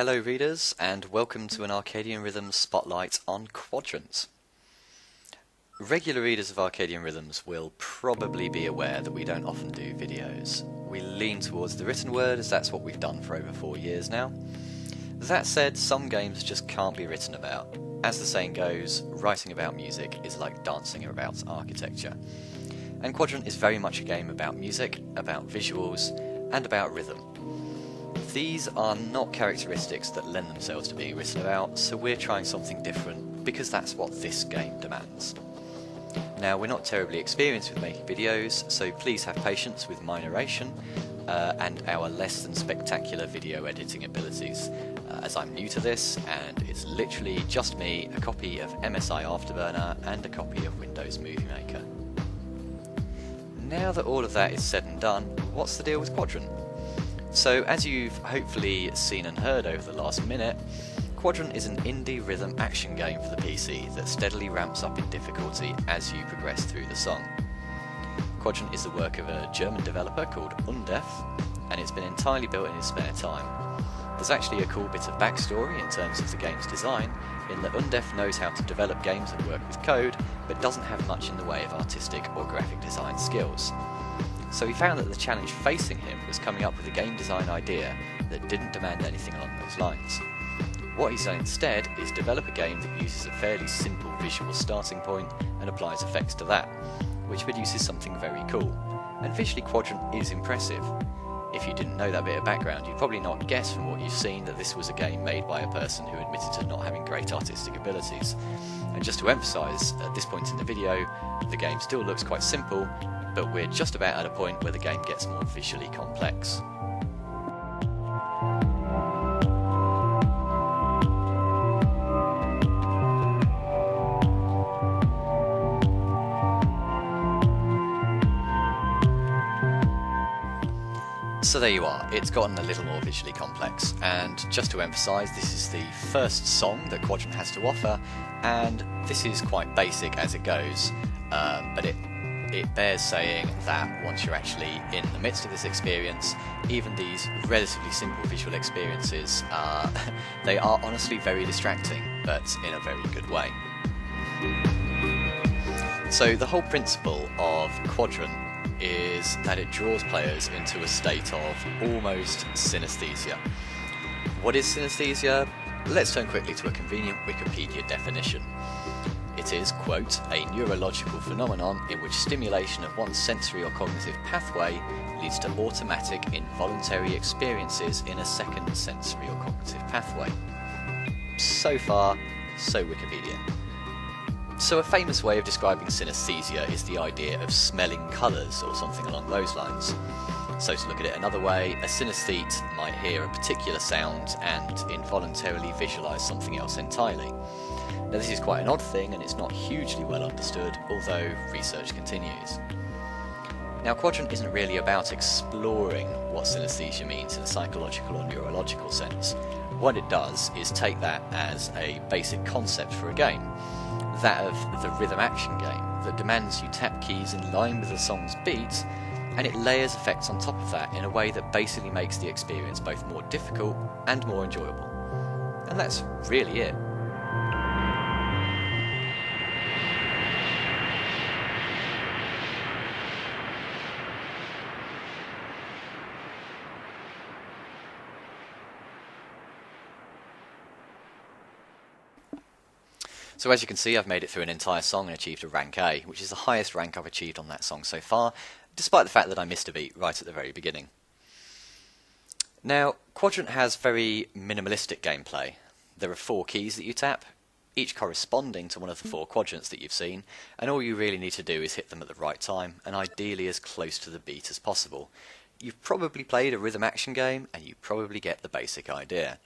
Hello readers, and welcome to an Arcadian Rhythms spotlight on Quadrant. Regular readers of Arcadian Rhythms will probably be aware that we don't often do videos. We lean towards the written word as that's what we've done for over 4 years now. That said, some games just can't be written about. As the saying goes, writing about music is like dancing about architecture. And Quadrant is very much a game about music, about visuals, and about rhythm. These are not characteristics that lend themselves to being written about, so we're trying something different because that's what this game demands. Now, we're not terribly experienced with making videos, so please have patience with my narration and our less than spectacular video editing abilities, as I'm new to this and it's literally just me, a copy of MSI Afterburner and a copy of Windows Movie Maker. Now that all of that is said and done, what's the deal with Quadrant? So, as you've hopefully seen and heard over the last minute, Quadrant is an indie rhythm action game for the PC that steadily ramps up in difficulty as you progress through the song. Quadrant is the work of a German developer called Undef, and it's been entirely built in his spare time. There's actually a cool bit of backstory in terms of the game's design, in that Undef knows how to develop games that work with code, but doesn't have much in the way of artistic or graphic design skills. So he found that the challenge facing him was coming up with a game design idea that didn't demand anything along those lines. What he's done instead is develop a game that uses a fairly simple visual starting point and applies effects to that, which produces something very cool. And visually Quadrant is impressive. If you didn't know that bit of background, you'd probably not guess from what you've seen that this was a game made by a person who admitted to not having great artistic abilities. And just to emphasise, at this point in the video, the game still looks quite simple, but we're just about at a point where the game gets more visually complex. So there you are, it's gotten a little more visually complex, and just to emphasise, this is the first song that Quadrant has to offer, and this is quite basic as it goes, but it bears saying that once you're actually in the midst of this experience, even these relatively simple visual experiences, they are honestly very distracting, but in a very good way. So the whole principle of Quadrant is that it draws players into a state of almost synesthesia. What is synesthesia? Let's turn quickly to a convenient Wikipedia definition. It is, quote, a neurological phenomenon in which stimulation of one sensory or cognitive pathway leads to automatic involuntary experiences in a second sensory or cognitive pathway. So far, so Wikipedia. So a famous way of describing synesthesia is the idea of smelling colours or something along those lines. So to look at it another way, a synesthete might hear a particular sound and involuntarily visualise something else entirely. Now this is quite an odd thing and it's not hugely well understood, although research continues. Now Quadrant isn't really about exploring what synesthesia means in a psychological or neurological sense. What it does is take that as a basic concept for a game, that of the rhythm action game that demands you tap keys in line with the song's beat, and it layers effects on top of that in a way that basically makes the experience both more difficult and more enjoyable. And that's really it. So as you can see, I've made it through an entire song and achieved a rank A, which is the highest rank I've achieved on that song so far, despite the fact that I missed a beat right at the very beginning. Now, Quadrant has very minimalistic gameplay. There are 4 keys that you tap, each corresponding to one of the 4 quadrants that you've seen, and all you really need to do is hit them at the right time, and ideally as close to the beat as possible. You've probably played a rhythm action game, and you probably get the basic idea.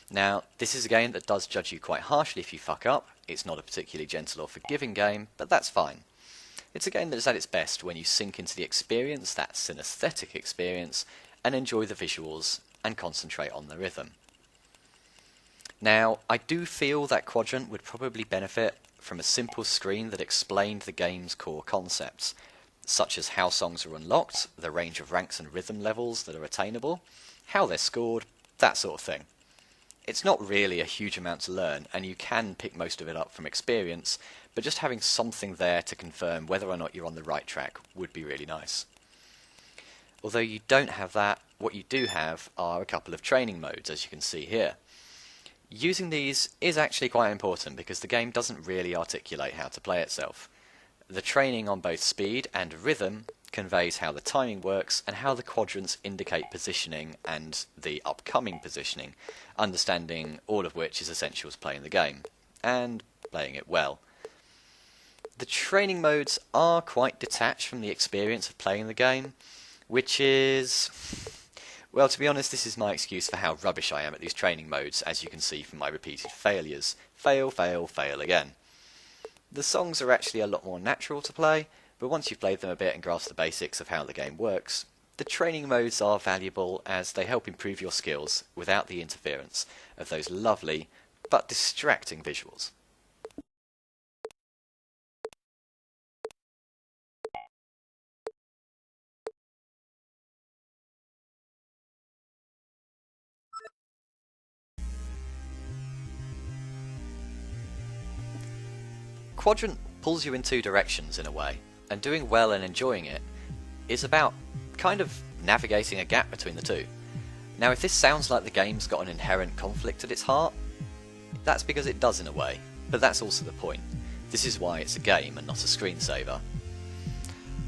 Now, this is a game that does judge you quite harshly if you fuck up. It's not a particularly gentle or forgiving game, but that's fine. It's a game that is at its best when you sink into the experience, that synesthetic experience, and enjoy the visuals and concentrate on the rhythm. Now, I do feel that Quadrant would probably benefit from a simple screen that explained the game's core concepts, such as how songs are unlocked, the range of ranks and rhythm levels that are attainable, how they're scored, that sort of thing. It's not really a huge amount to learn, and you can pick most of it up from experience, but just having something there to confirm whether or not you're on the right track would be really nice. Although you don't have that, what you do have are a couple of training modes, as you can see here. Using these is actually quite important because the game doesn't really articulate how to play itself. The training on both speed and rhythm conveys how the timing works and how the quadrants indicate positioning and the upcoming positioning, understanding all of which is essential to playing the game, and playing it well. The training modes are quite detached from the experience of playing the game, which is... well, to be honest, this is my excuse for how rubbish I am at these training modes, as you can see from my repeated failures. Fail, fail, fail again. The songs are actually a lot more natural to play, but once you've played them a bit and grasped the basics of how the game works, the training modes are valuable as they help improve your skills without the interference of those lovely but distracting visuals. Quadrant pulls you in two directions in a way, and doing well and enjoying it is about kind of navigating a gap between the two. Now, if this sounds like the game's got an inherent conflict at its heart, that's because it does in a way, but that's also the point. This is why it's a game and not a screensaver.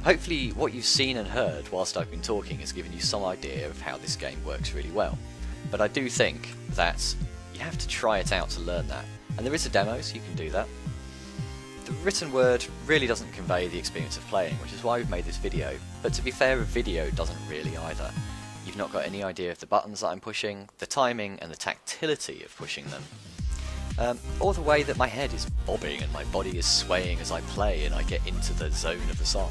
Hopefully what you've seen and heard whilst I've been talking has given you some idea of how this game works really well, but I do think that you have to try it out to learn that, and there is a demo so you can do that. The written word really doesn't convey the experience of playing, which is why we've made this video, but to be fair, a video doesn't really either. You've not got any idea of the buttons that I'm pushing, the timing and the tactility of pushing them, or the way that my head is bobbing and my body is swaying as I play and I get into the zone of the song.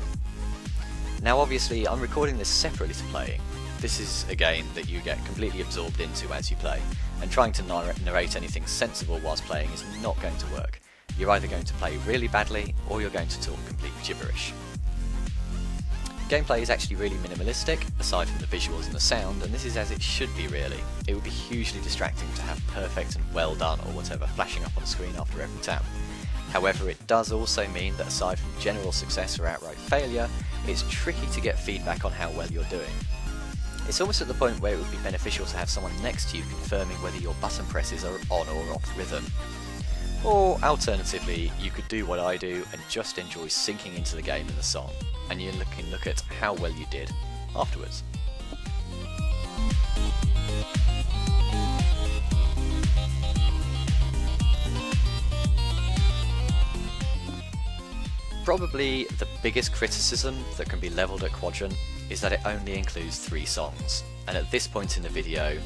Now obviously I'm recording this separately to playing. This is a game that you get completely absorbed into as you play, and trying to narrate anything sensible whilst playing is not going to work. You're either going to play really badly, or you're going to talk complete gibberish. Gameplay is actually really minimalistic, aside from the visuals and the sound, and this is as it should be really. It would be hugely distracting to have perfect and well done or whatever flashing up on the screen after every tap. However, it does also mean that aside from general success or outright failure, it's tricky to get feedback on how well you're doing. It's almost at the point where it would be beneficial to have someone next to you confirming whether your button presses are on or off rhythm. Or alternatively, you could do what I do and just enjoy sinking into the game and the song, and you can look at how well you did afterwards. Probably the biggest criticism that can be levelled at Quadrant is that it only includes 3 songs, and at this point in the video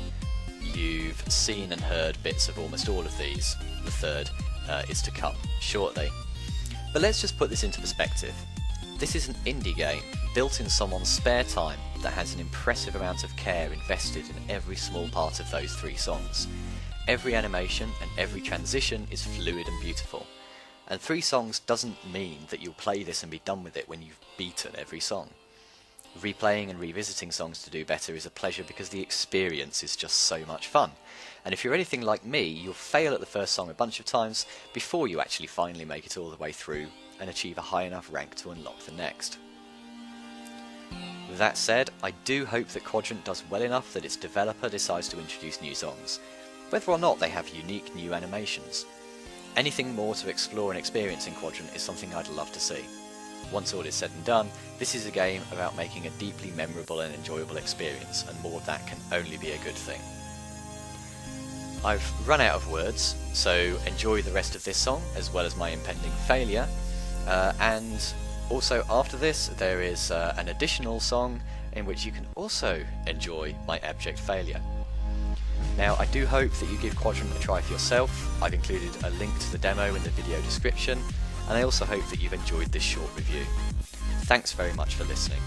you've seen and heard bits of almost all of these. The third is to come shortly. But let's just put this into perspective. This is an indie game built in someone's spare time that has an impressive amount of care invested in every small part of those 3 songs. Every animation and every transition is fluid and beautiful. And 3 songs doesn't mean that you'll play this and be done with it when you've beaten every song. Replaying and revisiting songs to do better is a pleasure because the experience is just so much fun. And if you're anything like me, you'll fail at the first song a bunch of times before you actually finally make it all the way through and achieve a high enough rank to unlock the next. That said, I do hope that Quadrant does well enough that its developer decides to introduce new songs, whether or not they have unique new animations. Anything more to explore and experience in Quadrant is something I'd love to see. Once all is said and done, this is a game about making a deeply memorable and enjoyable experience, and more of that can only be a good thing. I've run out of words, so enjoy the rest of this song as well as my impending failure, and also after this there is an additional song in which you can also enjoy my abject failure. Now I do hope that you give Quadrant a try for yourself. I've included a link to the demo in the video description, and I also hope that you've enjoyed this short review. Thanks very much for listening.